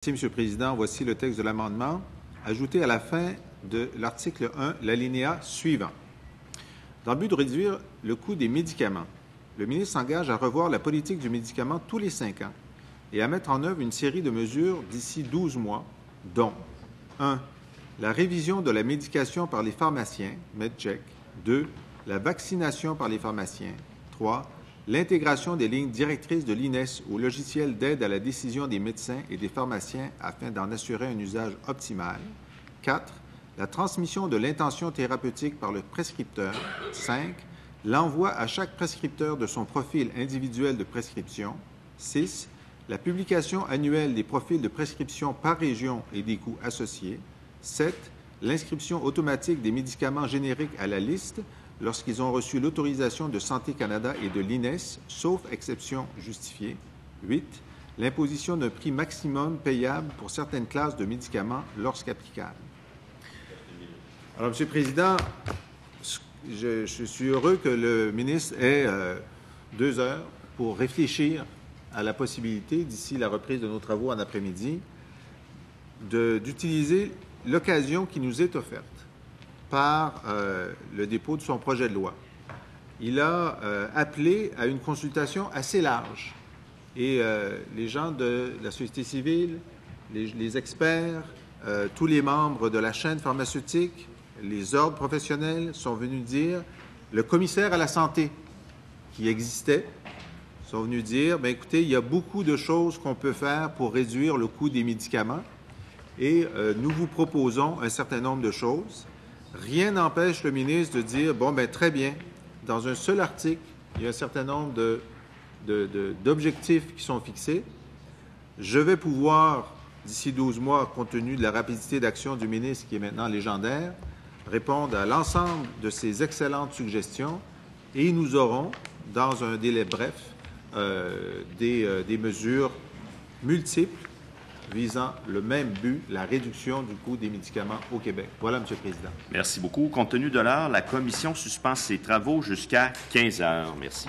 Merci, Monsieur le Président. Voici le texte de l'amendement. Ajouter à la fin de l'article 1 l'alinéa suivant. Dans le but de réduire le coût des médicaments, le ministre s'engage à revoir la politique du médicament tous les 5 ans et à mettre en œuvre une série de mesures d'ici 12 mois, dont 1. La révision de la médication par les pharmaciens, MedCheck. 2. La vaccination par les pharmaciens. 3. L'intégration des lignes directrices de l'INES au logiciel d'aide à la décision des médecins et des pharmaciens afin d'en assurer un usage optimal. 4. La transmission de l'intention thérapeutique par le prescripteur. 5. L'envoi à chaque prescripteur de son profil individuel de prescription. 6. La publication annuelle des profils de prescription par région et des coûts associés. 7. L'inscription automatique des médicaments génériques à la liste lorsqu'ils ont reçu l'autorisation de Santé Canada et de l'INES, sauf exception justifiée. 8. L'imposition d'un prix maximum payable pour certaines classes de médicaments lorsqu'applicable. Alors, Monsieur le Président, je suis heureux que le ministre ait 2 heures pour réfléchir à la possibilité, d'ici la reprise de nos travaux en après-midi, d'utiliser l'occasion qui nous est offerte par le dépôt de son projet de loi. Il a appelé à une consultation assez large et les gens de la société civile, les experts, tous les membres de la chaîne pharmaceutique, les ordres professionnels sont venus dire, le commissaire à la santé qui existait, sont venus dire, bien écoutez, il y a beaucoup de choses qu'on peut faire pour réduire le coût des médicaments et nous vous proposons un certain nombre de choses. Rien n'empêche le ministre de dire, bon, bien, très bien, dans un seul article, il y a un certain nombre d'objectifs qui sont fixés. Je vais pouvoir, d'ici 12 mois, compte tenu de la rapidité d'action du ministre qui est maintenant légendaire, répondre à l'ensemble de ces excellentes suggestions et nous aurons, dans un délai bref, des mesures multiples visant le même but, la réduction du coût des médicaments au Québec. Voilà, M. le Président. Merci beaucoup. Compte tenu de l'heure, la Commission suspend ses travaux jusqu'à 15 heures. Merci.